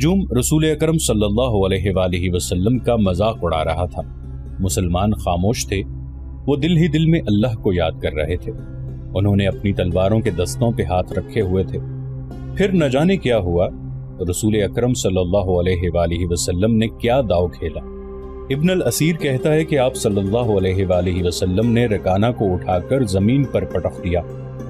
ہجوم رسول اکرم صلی اللہ علیہ وآلہ وسلم کا مذاق اڑا رہا تھا۔ مسلمان خاموش تھے، وہ دل ہی دل میں اللہ کو یاد کر رہے تھے۔ انہوں نے اپنی تلواروں کے دستوں پہ ہاتھ رکھے ہوئے تھے۔ پھر نہ جانے کیا ہوا، رسول اکرم صلی اللہ علیہ وآلہ وسلم نے کیا داؤ کھیلا۔ ابن الاسیر کہتا ہے کہ آپ صلی اللہ علیہ وآلہ وسلم نے رکانہ کو اٹھا کر زمین پر پٹخ دیا۔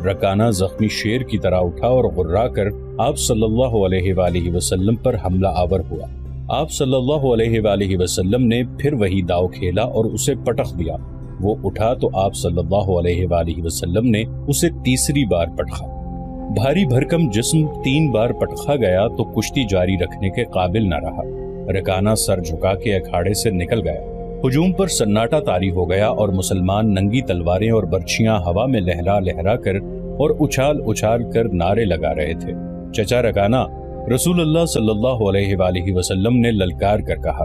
رکانہ زخمی شیر کی طرح اٹھا اور غرا کر آپ صلی اللہ علیہ وآلہ وسلم پر حملہ آور ہوا۔ آپ صلی اللہ علیہ وآلہ وسلم نے پھر وہی داؤ کھیلا اور اسے پٹخ دیا۔ وہ اٹھا تو آپ صلی اللہ علیہ وآلہ وسلم نے اسے تیسری بار پٹخا۔ بھاری بھرکم جسم 3 بار پٹخا گیا تو کشتی جاری رکھنے کے قابل نہ رہا۔ رکانہ سر جھکا کے اکھاڑے سے نکل گیا۔ ہجوم پر سناٹا طاری ہو گیا اور مسلمان ننگی تلواریں اور برچیاں ہوا میں لہرا لہرا کر اور اچھال اچھال کر نعرے لگا رہے تھے۔ چچا رکانہ، رسول اللہ صلی اللہ علیہ وآلہ وسلم نے للکار کر کہا،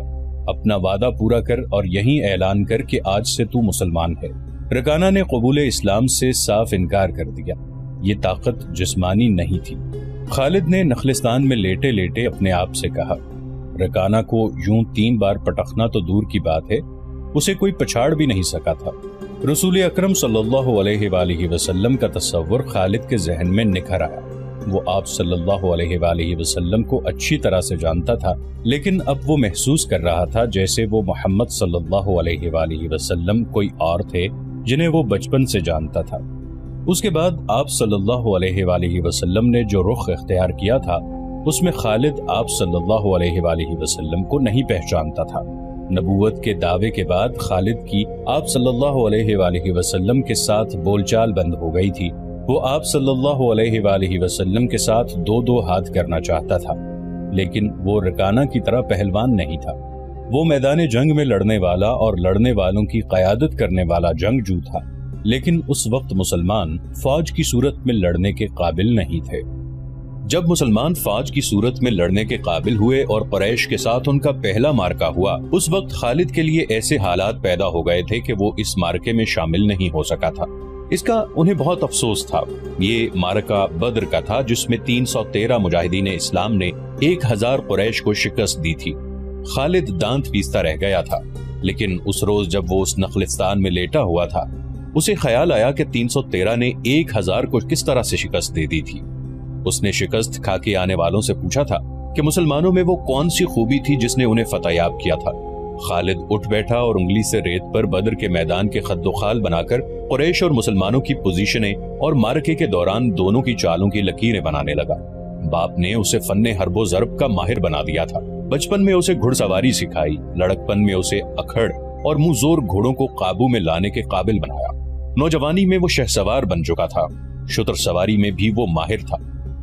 اپنا وعدہ پورا کر اور یہیں اعلان کر کہ آج سے تو مسلمان ہے۔ رکانہ نے قبول اسلام سے صاف انکار کر دیا۔ یہ طاقت جسمانی نہیں تھی۔ خالد نے نخلستان میں لیٹے لیٹے اپنے آپ سے کہا، رکانہ کو یوں 3 بار پٹخنا تو دور کی بات ہے، اسے کوئی پچھاڑ بھی نہیں سکا تھا۔ رسول اکرم صلی اللہ علیہ وآلہ وسلم کا تصور خالد کے ذہن میں نکھر آیا۔ وہ آپ صلی اللہ علیہ وآلہ وسلم کو اچھی طرح سے جانتا تھا، لیکن اب وہ محسوس کر رہا تھا جیسے وہ محمد صلی اللہ علیہ وآلہ وسلم کوئی اور تھے جنہیں وہ بچپن سے جانتا تھا۔ اس کے بعد آپ صلی اللہ علیہ وآلہ وسلم نے جو رخ اختیار کیا تھا، اس میں خالد آپ صلی اللہ علیہ وآلہ وسلم کو نہیں پہچانتا تھا۔ نبوت کے دعوے کے بعد خالد کی آپ صلی اللہ علیہ وآلہ وسلم کے ساتھ بول چال بند ہو گئی تھی۔ وہ آپ صلی اللہ علیہ وآلہ وسلم کے ساتھ 2 ہاتھ کرنا چاہتا تھا، لیکن وہ رکانہ کی طرح پہلوان نہیں تھا۔ وہ میدان جنگ میں لڑنے والا اور لڑنے والوں کی قیادت کرنے والا جنگجو تھا، لیکن اس وقت مسلمان فوج کی صورت میں لڑنے کے قابل نہیں تھے۔ جب مسلمان فوج کی صورت میں لڑنے کے قابل ہوئے اور قریش کے ساتھ ان کا پہلا مارکا ہوا، اس وقت خالد کے لیے ایسے حالات پیدا ہو گئے تھے کہ وہ اس مارکے میں شامل نہیں ہو سکا تھا۔ اس کا انہیں بہت افسوس تھا۔ یہ مارکہ بدر کا تھا جس میں 313 مجاہدین اسلام نے 1000 قریش کو شکست دی تھی۔ خالد دانت پیستا رہ گیا تھا، لیکن اس روز جب وہ اس نخلستان میں لیٹا ہوا تھا، اسے خیال آیا کہ 313 نے 1000 کو کس طرح سے شکست دے دی تھی۔ اس نے شکست کھا کے آنے والوں سے پوچھا تھا کہ مسلمانوں میں وہ کون سی خوبی تھی جس نے انہیں فتح یاب کیا تھا۔ خالد اٹھ بیٹھا اور انگلی سے ریت پر بدر کے میدان کے خد و خال بنا کر قریش اور مسلمانوں کی پوزیشنیں اور مارکے کے دوران دونوں کی چالوں کی لکیریں بنانے لگا۔ باپ نے اسے فن حرب و ضرب کا ماہر بنا دیا تھا۔ بچپن میں اسے گھڑ سواری سکھائی، لڑکپن میں اسے اکھڑ اور منہ زور گھوڑوں کو قابو میں لانے کے قابل بنایا۔ نوجوانی میں وہ شہسوار بن چکا تھا، شتر سواری میں بھی وہ ماہر تھا۔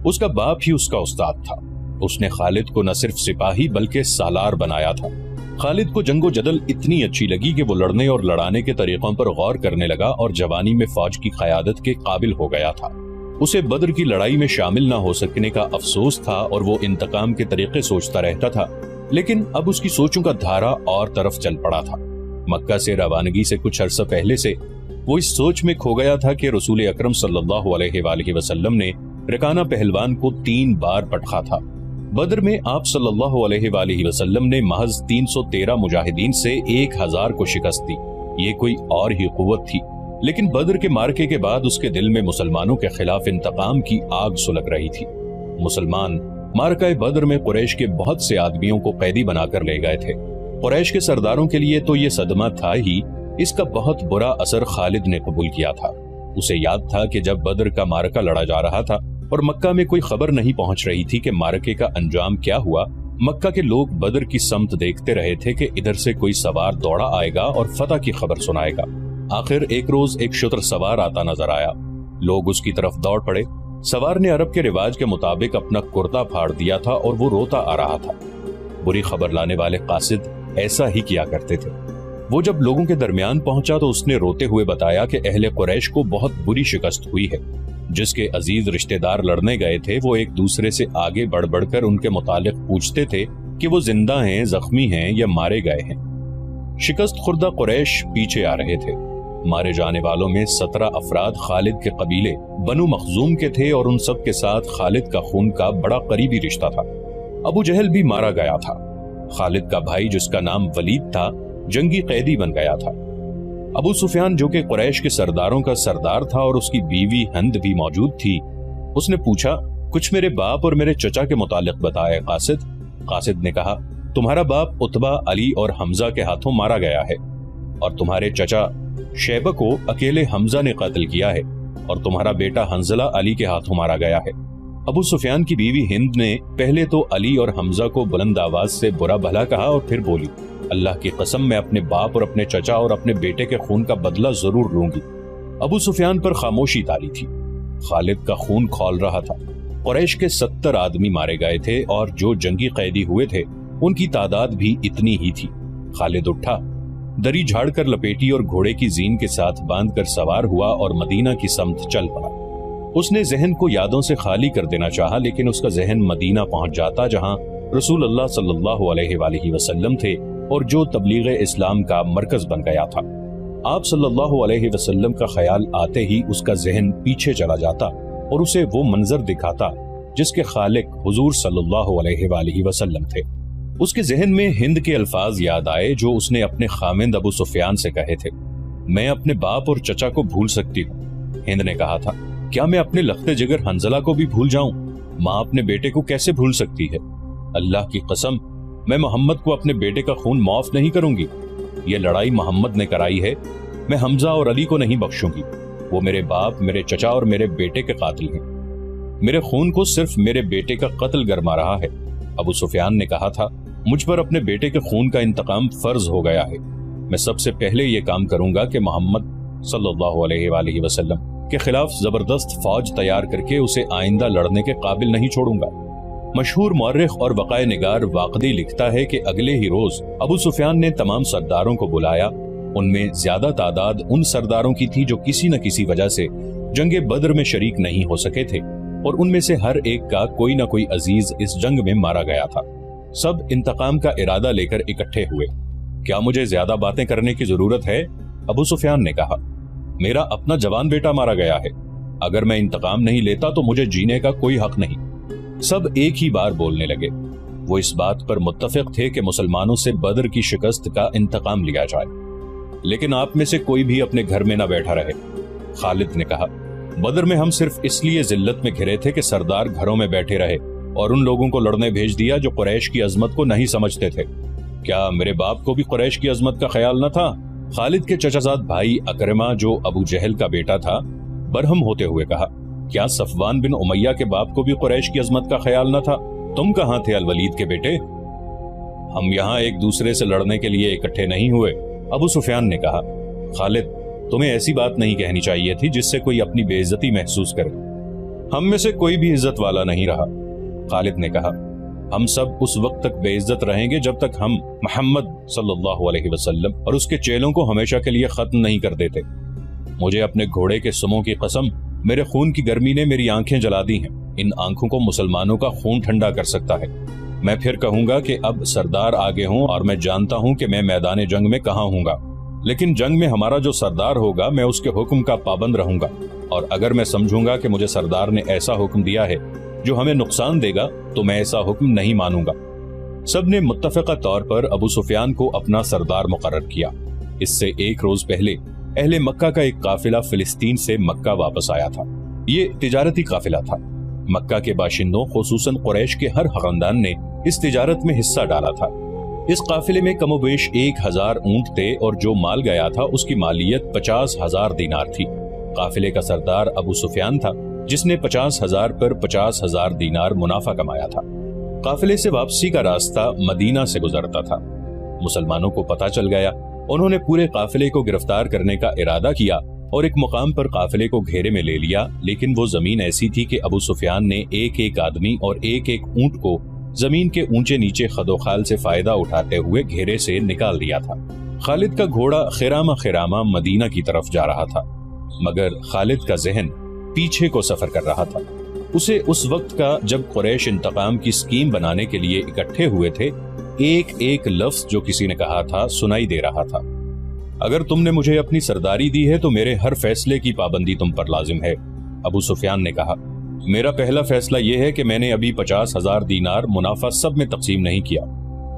اس کا باپ ہی اس کا استاد تھا۔ اس نے خالد کو نہ صرف سپاہی بلکہ سالار بنایا تھا۔ خالد کو جنگ و جدل اتنی اچھی لگی کہ وہ لڑنے اور لڑانے کے طریقوں پر غور کرنے لگا اور جوانی میں فوج کی قیادت کے قابل ہو گیا تھا۔ اسے بدر کی لڑائی میں شامل نہ ہو سکنے کا افسوس تھا اور وہ انتقام کے طریقے سوچتا رہتا تھا، لیکن اب اس کی سوچوں کا دھارا اور طرف چل پڑا تھا۔ مکہ سے روانگی سے کچھ عرصہ پہلے سے وہ اس سوچ میں کھو گیا تھا کہ رسول اکرم صلی اللہ علیہ وآلہ وسلم نے رکانہ پہلوان کو 3 بار پٹخا تھا۔ بدر میں آپ صلی اللہ علیہ وآلہ وسلم نے محض 313 مجاہدین سے 1000 کو شکست دی۔ یہ کوئی اور ہی قوت تھی، لیکن بدر کے مارکے کے بعد اس کے دل میں مسلمانوں کے خلاف انتقام کی آگ سلگ رہی تھی۔ مسلمان مارکہ بدر میں قریش کے بہت سے آدمیوں کو قیدی بنا کر لے گئے تھے۔ قریش کے سرداروں کے لیے تو یہ صدمہ تھا ہی، اس کا بہت برا اثر خالد نے قبول کیا تھا۔ اسے یاد تھا کہ جب بدر کا مارکہ لڑا جا رہا تھا اور مکہ میں کوئی خبر نہیں پہنچ رہی تھی کہ مارکے کا انجام کیا ہوا، مکہ کے لوگ بدر کی سمت دیکھتے رہے تھے کہ ادھر سے کوئی سوار دوڑا آئے گا اور فتح کی خبر سنائے گا۔ آخر ایک روز ایک شتر سوار آتا نظر آیا۔ لوگ اس کی طرف دوڑ پڑے۔ سوار نے عرب کے رواج کے مطابق اپنا کرتا پھاڑ دیا تھا اور وہ روتا آ رہا تھا۔ بری خبر لانے والے قاصد ایسا ہی کیا کرتے تھے۔ وہ جب لوگوں کے درمیان پہنچا تو اس نے روتے ہوئے بتایا کہ اہل قریش کو بہت بری شکست ہوئی ہے۔ جس کے عزیز رشتہ دار لڑنے گئے تھے وہ ایک دوسرے سے آگے بڑھ بڑھ کر ان کے متعلق پوچھتے تھے کہ وہ زندہ ہیں، زخمی ہیں یا مارے گئے ہیں۔ شکست خوردہ قریش پیچھے آ رہے تھے۔ مارے جانے والوں میں 17 افراد خالد کے قبیلے بنو مخزوم کے تھے اور ان سب کے ساتھ خالد کا خون کا بڑا قریبی رشتہ تھا۔ ابو جہل بھی مارا گیا تھا۔ خالد کا بھائی جس کا نام ولید تھا جنگی قیدی بن گیا تھا۔ ابو سفیان جو کہ قریش کے سرداروں کا سردار تھا اور اس کی بیوی ہند بھی موجود تھی، اس نے پوچھا، کچھ میرے باپ اور میرے چچا کے متعلق بتائے قاصد۔ قاصد نے کہا، تمہارا باپ عتبہ، علی اور حمزہ کے ہاتھوں مارا گیا ہے، اور تمہارے چچا شیبہ کو اکیلے حمزہ نے قتل کیا ہے، اور تمہارا بیٹا حنظلہ علی کے ہاتھوں مارا گیا ہے۔ ابو سفیان کی بیوی ہند نے پہلے تو علی اور حمزہ کو بلند آواز سے برا بھلا کہا اور پھر بولی، اللہ کی قسم میں اپنے باپ اور اپنے چچا اور اپنے بیٹے کے خون کا بدلہ ضرور لوں گی۔ ابو سفیان پر خاموشی تاری تھی۔ خالد کا خون کھول رہا تھا۔ قریش کے 70 آدمی مارے گئے تھے اور جو جنگی قیدی ہوئے تھے ان کی تعداد بھی اتنی ہی تھی۔ خالد اٹھا، دری جھاڑ کر لپیٹی اور گھوڑے کی زین کے ساتھ باندھ کر سوار ہوا اور مدینہ کی سمت چل پڑا۔ اس نے ذہن کو یادوں سے خالی کر دینا چاہا، لیکن اس کا ذہن مدینہ پہنچ جاتا جہاں رسول اللہ صلی اللہ علیہ وآلہ وسلم تھے اور جو تبلیغ اسلام کا مرکز بن گیا تھا۔ آپ صلی اللہ علیہ وسلم کا خیال آتے ہی اس کا ذہن پیچھے چلا جاتا اور اسے وہ منظر دکھاتا جس کے خالق حضور صلی اللہ علیہ وآلہ وسلم تھے۔ اس کے ذہن میں ہند کے الفاظ یاد آئے جو اس نے اپنے خامند ابو سفیان سے کہے تھے، میں اپنے باپ اور چچا کو بھول سکتی ہوں۔ ہند نے کہا تھا، کیا میں اپنے لخت جگر حنظلہ کو بھی بھول جاؤں؟ ماں اپنے بیٹے کو کیسے بھول سکتی ہے؟ اللہ کی قسم، میں محمد کو اپنے بیٹے کا خون معاف نہیں کروں گی۔ یہ لڑائی محمد نے کرائی ہے، میں حمزہ اور علی کو نہیں بخشوں گی۔ وہ میرے باپ، میرے چچا اور میرے بیٹے کے قاتل ہیں۔ میرے خون کو صرف میرے بیٹے کا قتل گرما رہا ہے۔ ابو سفیان نے کہا تھا، مجھ پر اپنے بیٹے کے خون کا انتقام فرض ہو گیا ہے۔ میں سب سے پہلے یہ کام کروں گا کہ محمد صلی اللہ علیہ وآلہ وسلم کے خلاف زبردست فوج تیار کر کے اسے آئندہ لڑنے کے قابل نہیں چھوڑوں گا۔ مشہور مورخ اور وقائع نگار واقدی لکھتا ہے کہ اگلے ہی روز ابو سفیان نے تمام سرداروں کو بلایا۔ ان میں زیادہ تعداد ان سرداروں کی تھی جو کسی نہ کسی وجہ سے جنگ بدر میں شریک نہیں ہو سکے تھے، اور ان میں سے ہر ایک کا کوئی نہ کوئی عزیز اس جنگ میں مارا گیا تھا۔ سب انتقام کا ارادہ لے کر اکٹھے ہوئے۔ کیا مجھے زیادہ باتیں کرنے کی ضرورت ہے؟ ابو سفیان نے کہا، میرا اپنا جوان بیٹا مارا گیا ہے، اگر میں انتقام نہیں لیتا تو مجھے جینے کا کوئی حق نہیں۔ سب ایک ہی بار بولنے لگے۔ وہ اس بات پر متفق تھے کہ مسلمانوں سے بدر کی شکست کا انتقام لیا جائے، لیکن آپ میں سے کوئی بھی اپنے گھر میں نہ بیٹھا رہے۔ خالد نے کہا، بدر میں ہم صرف اس لیے ذلت میں گھرے تھے کہ سردار گھروں میں بیٹھے رہے اور ان لوگوں کو لڑنے بھیج دیا جو قریش کی عظمت کو نہیں سمجھتے تھے۔ کیا میرے باپ کو بھی قریش کی عظمت کا خیال نہ تھا؟ خالد کے چچا زاد بھائی اکرمہ جو ابو جہل کا بیٹا تھا برہم ہوتے ہوئے کہا، کیا صفوان بن امیہ کے باپ کو بھی قریش کی عظمت کا خیال نہ تھا؟ تم کہاں تھے الولید کے بیٹے؟ ہم یہاں ایک دوسرے سے لڑنے کے لیے اکٹھے نہیں ہوئے، ابو سفیان نے کہا۔ خالد، تمہیں ایسی بات نہیں کہنی چاہیے تھی جس سے کوئی اپنی بے عزتی محسوس کرے۔ ہم میں سے کوئی بھی عزت والا نہیں رہا، خالد نے کہا۔ ہم سب اس وقت تک بے عزت رہیں گے جب تک ہم محمد صلی اللہ علیہ وسلم اور اس کے چیلوں کو ہمیشہ کے لیے ختم نہیں کر دیتے۔ مجھے اپنے گھوڑے کے سموں کی قسم، میرے خون کی گرمی نے میری آنکھیں جلا دی ہیں۔ ان آنکھوں کو مسلمانوں کا خون ٹھنڈا کر سکتا ہے۔ میں پھر کہوں گا کہ اب سردار آگے ہوں، اور میں جانتا ہوں کہ میں میدان جنگ میں کہاں ہوں گا، لیکن جنگ میں ہمارا جو سردار ہوگا میں اس کے حکم کا پابند رہوں گا، اور اگر میں سمجھوں گا کہ مجھے سردار نے ایسا حکم دیا ہے جو ہمیں نقصان دے گا تو میں ایسا حکم نہیں مانوں گا۔ سب نے متفقہ طور پر ابو سفیان کو اپنا سردار مقرر کیا۔ اس سے ایک روز پہلے اہل مکہ کا ایک قافلہ فلسطین سے مکہ واپس آیا تھا۔ یہ تجارتی قافلہ تھا۔ مکہ کے باشندوں خصوصاً قریش کے ہر خاندان نے اس تجارت میں حصہ ڈالا تھا۔ اس قافلے میں کم و بیش 1000 اونٹ تھے اور جو مال گیا تھا اس کی مالیت 50,000 دینار تھی۔ قافلے کا سردار ابو سفیان تھا جس نے 50,000 پر 50,000 دینار منافع کمایا تھا۔ قافلے سے واپسی کا راستہ مدینہ سے گزرتا تھا۔ مسلمانوں کو پتہ چل گیا، انہوں نے پورے قافلے کو گرفتار کرنے کا ارادہ کیا اور ایک مقام پر قافلے کو گھیرے میں لے لیا، لیکن وہ زمین ایسی تھی کہ ابو سفیان نے ایک ایک آدمی اور ایک ایک اونٹ کو زمین کے اونچے نیچے خدوخال سے فائدہ اٹھاتے ہوئے گھیرے سے نکال دیا تھا۔ خالد کا گھوڑا خرامہ خرامہ مدینہ کی طرف جا رہا تھا، مگر خالد کا ذہن پیچھے کو سفر کر رہا تھا۔ اسے اس وقت کا جب قریش انتقام کی سکیم بنانے کے لیے اکٹھے ہوئے تھے ایک ایک لفظ جو کسی نے کہا تھا سنائی دے رہا تھا۔ اگر تم نے مجھے اپنی سرداری دی ہے تو میرے ہر فیصلے کی پابندی تم پر لازم ہے، ابو سفیان نے کہا۔ میرا پہلا فیصلہ یہ ہے کہ میں نے ابھی 50,000 دینار منافع سب میں تقسیم نہیں کیا،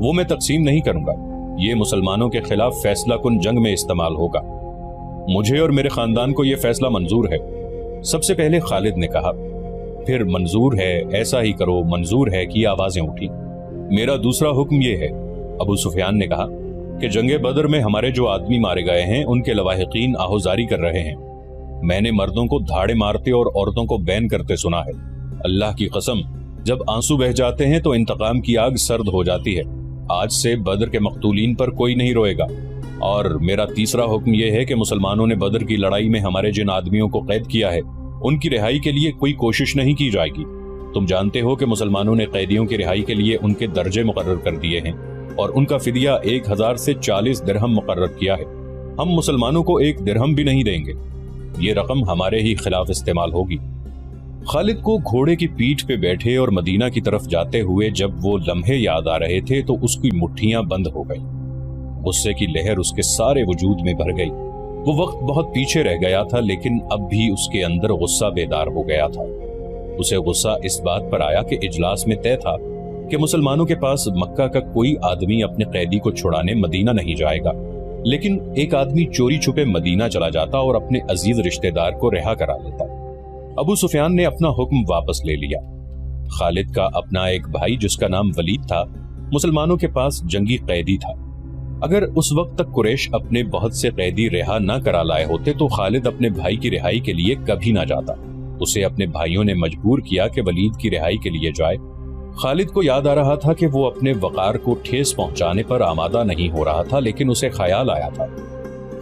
وہ میں تقسیم نہیں کروں گا، یہ مسلمانوں کے خلاف فیصلہ کن جنگ میں استعمال ہوگا۔ مجھے اور میرے خاندان کو یہ فیصلہ منظور ہے۔ سب سے پہلے خالد نے کہا، پھر منظور ہے، ایسا ہی کرو، منظور ہے کی آوازیں اٹھی۔ میرا دوسرا حکم یہ ہے، ابو سفیان نے کہا، کہ جنگ بدر میں ہمارے جو آدمی مارے گئے ہیں ان کے لواحقین آہوزاری کر رہے ہیں۔ میں نے مردوں کو دھاڑے مارتے اور عورتوں کو بین کرتے سنا ہے۔ اللہ کی قسم، جب آنسو بہہ جاتے ہیں تو انتقام کی آگ سرد ہو جاتی ہے۔ آج سے بدر کے مقتولین پر کوئی نہیں روئے گا۔ اور میرا تیسرا حکم یہ ہے کہ مسلمانوں نے بدر کی لڑائی میں ہمارے جن آدمیوں کو قید کیا ہے ان کی رہائی کے لیے کوئی کوشش نہیں کی جائے گی۔ تم جانتے ہو کہ مسلمانوں نے قیدیوں کی رہائی کے لیے ان کے درجے مقرر کر دیے ہیں اور ان کا فدیہ 1000 سے 40 درہم مقرر کیا ہے۔ ہم مسلمانوں کو 1 درہم بھی نہیں دیں گے، یہ رقم ہمارے ہی خلاف استعمال ہوگی۔ خالد کو گھوڑے کی پیٹھ پہ بیٹھے اور مدینہ کی طرف جاتے ہوئے جب وہ لمحے یاد آ رہے تھے تو اس کی مٹھیاں بند ہو گئی۔ غصے کی لہر اس کے سارے وجود میں بھر گئی۔ وہ وقت بہت پیچھے رہ گیا تھا لیکن اب بھی اس کے اندر غصہ بیدار ہو گیا تھا۔ اسے غصہ اس بات پر آیا کہ اجلاس میں طے تھا کہ مسلمانوں کے پاس مکہ کا کوئی آدمی اپنے قیدی کو چھڑانے مدینہ نہیں جائے گا، لیکن ایک آدمی چوری چھپے مدینہ چلا جاتا اور اپنے عزیز رشتہ دار کو رہا کرا لیتا۔ ابو سفیان نے اپنا حکم واپس لے لیا۔ خالد کا اپنا ایک بھائی جس کا نام ولید تھا مسلمانوں کے پاس جنگی قیدی تھا۔ اگر اس وقت تک قریش اپنے بہت سے قیدی رہا نہ کرا لائے ہوتے تو خالد اپنے بھائی کی رہائی کے لیے کبھی نہ جاتا۔ اسے اپنے بھائیوں نے مجبور کیا کہ ولید کی رہائی کے لیے جائے۔ خالد کو یاد آ رہا تھا کہ وہ اپنے وقار کو ٹھیس پہنچانے پر آمادہ نہیں ہو رہا تھا، لیکن اسے خیال آیا تھا۔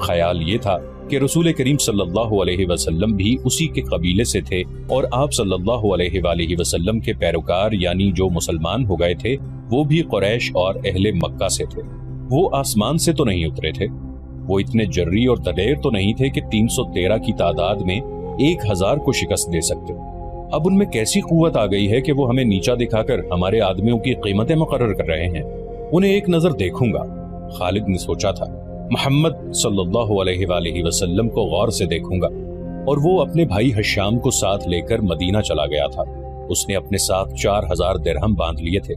خیال یہ تھا کہ رسول کریم صلی اللہ علیہ وسلم بھی اسی کے قبیلے سے تھے اور آپ صلی اللہ علیہ وآلہ وسلم کے پیروکار یعنی جو مسلمان ہو گئے تھے وہ بھی قریش اور اہل مکہ سے تھے۔ وہ آسمان سے تو نہیں اترے تھے، وہ اتنے جری اور دلیر تو نہیں تھے کہ 313 کی تعداد میں 1000 کو شکست دے سکتے۔ اب ان میں کیسی قوت آ گئی ہے کہ وہ ہمیں نیچا دکھا کر ہمارے آدمیوں کی قیمتیں مقرر کر رہے ہیں۔ انہیں ایک نظر دیکھوں گا، خالد نے سوچا تھا۔ محمد صلی اللہ علیہ وآلہ وسلم کو غور سے دیکھوں گا۔ اور وہ اپنے بھائی حشام کو ساتھ لے کر مدینہ چلا گیا تھا۔ اس نے اپنے ساتھ 4000 درہم باندھ لیے تھے۔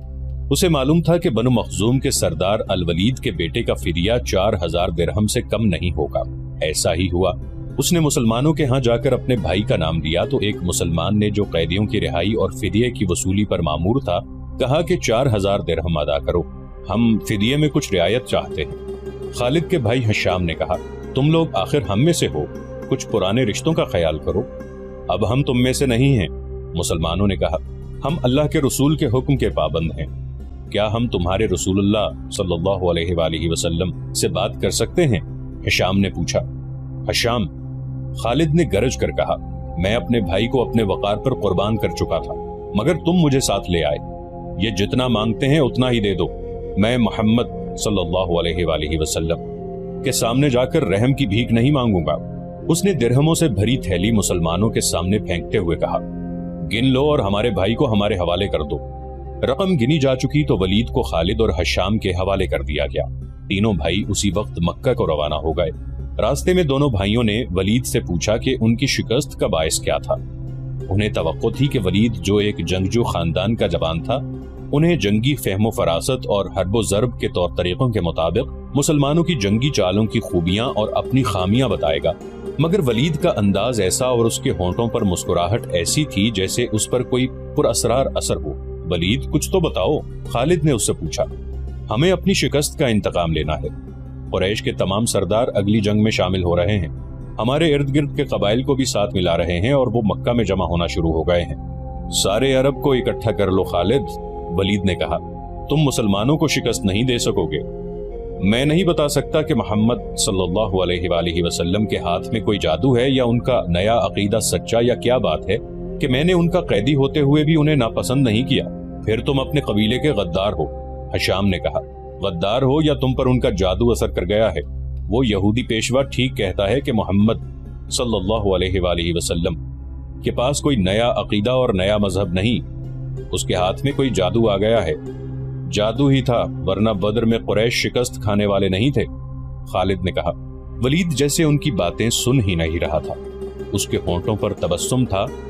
اسے معلوم تھا کہ بنو مخزوم کے سردار الولید کے بیٹے کا فدیہ 4000 درہم سے کم نہیں ہوگا۔ ایسا ہی ہوا۔ اس نے مسلمانوں کے ہاں جا کر اپنے بھائی کا نام دیا تو ایک مسلمان نے جو قیدیوں کی رہائی اور فدیے کی وصولی پر مامور تھا کہا کہ 4000 درہم ادا کرو، ہم فدیے میں کچھ رعایت چاہتے ہیں۔ خالد کے بھائی حشام نے کہا، تم لوگ آخر ہم میں سے ہو، کچھ پرانے رشتوں کا خیال کرو، اب ہم تم میں سے نہیں ہیں۔ مسلمانوں نے کہا، ہم اللہ کے رسول کے حکم کے پابند ہیں، کیا ہم تمہارے رسول اللہ صلی اللہ علیہ وآلہ وسلم سے بات کر سکتے ہیں؟ حشام نے پوچھا۔ حشام، خالد نے گرج کر کہا، میں اپنے بھائی کو اپنے وقار پر قربان کر چکا تھا، مگر تم مجھے ساتھ لے آئے، یہ جتنا مانگتے ہیں اتنا ہی دے دو، میں محمد صلی اللہ علیہ وآلہ وسلم کے سامنے جا کر رحم کی بھیک نہیں مانگوں گا۔ اس نے درہموں سے بھری تھیلی مسلمانوں کے سامنے پھینکتے ہوئے کہا، گن لو اور ہمارے بھائی کو ہمارے حوالے کر دو۔ رقم گنی جا چکی تو ولید کو خالد اور حشام کے حوالے کر دیا گیا۔ تینوں بھائی اسی وقت مکہ کو روانہ ہو گئے۔ راستے میں دونوں بھائیوں نے ولید سے پوچھا کہ ان کی شکست کا باعث کیا تھا۔ انہیں توقع تھی کہ ولید جو ایک جنگجو خاندان کا جوان تھا، انہیں جنگی فہم و فراست اور حرب و ضرب کے طور طریقوں کے مطابق مسلمانوں کی جنگی چالوں کی خوبیاں اور اپنی خامیاں بتائے گا، مگر ولید کا انداز ایسا اور اس کے ہونٹوں پر مسکراہٹ ایسی تھی جیسے اس پر کوئی پر اسرار اثر ہو۔ ولید، کچھ تو بتاؤ، خالد نے اس سے پوچھا۔ ہمیں اپنی شکست کا انتقام لینا ہے۔ قریش کے تمام سردار اگلی جنگ میں شامل ہو رہے ہیں، ہمارے ارد گرد کے قبائل کو بھی ساتھ ملا رہے ہیں اور وہ مکہ میں جمع ہونا شروع ہو گئے ہیں۔ سارے عرب کو اکٹھا کر لو خالد، ولید نے کہا، تم مسلمانوں کو شکست نہیں دے سکو گے۔ میں نہیں بتا سکتا کہ محمد صلی اللہ علیہ وآلہ وسلم کے ہاتھ میں کوئی جادو ہے یا ان کا نیا عقیدہ سچا یا کیا بات ہے کہ میں نے ان کا قیدی ہوتے ہوئے بھی انہیں ناپسند نہیں کیا۔ پھر تم اپنے قبیلے کے غدار ہو، حشام نے کہا۔ غدار ہو یا تم پر ان کا جادو اثر کر گیا ہے۔ وہ یہودی پیشوا ٹھیک کہتا ہے کہ محمد صلی اللہ علیہ وآلہ وسلم کے پاس کوئی نیا عقیدہ اور نیا مذہب نہیں، اس کے ہاتھ میں کوئی جادو آ گیا ہے۔ جادو ہی تھا، ورنہ بدر میں قریش شکست کھانے والے نہیں تھے، خالد نے کہا۔ ولید جیسے ان کی باتیں سن ہی نہیں رہا تھا، اس کے ہونٹوں پر تبسم تھا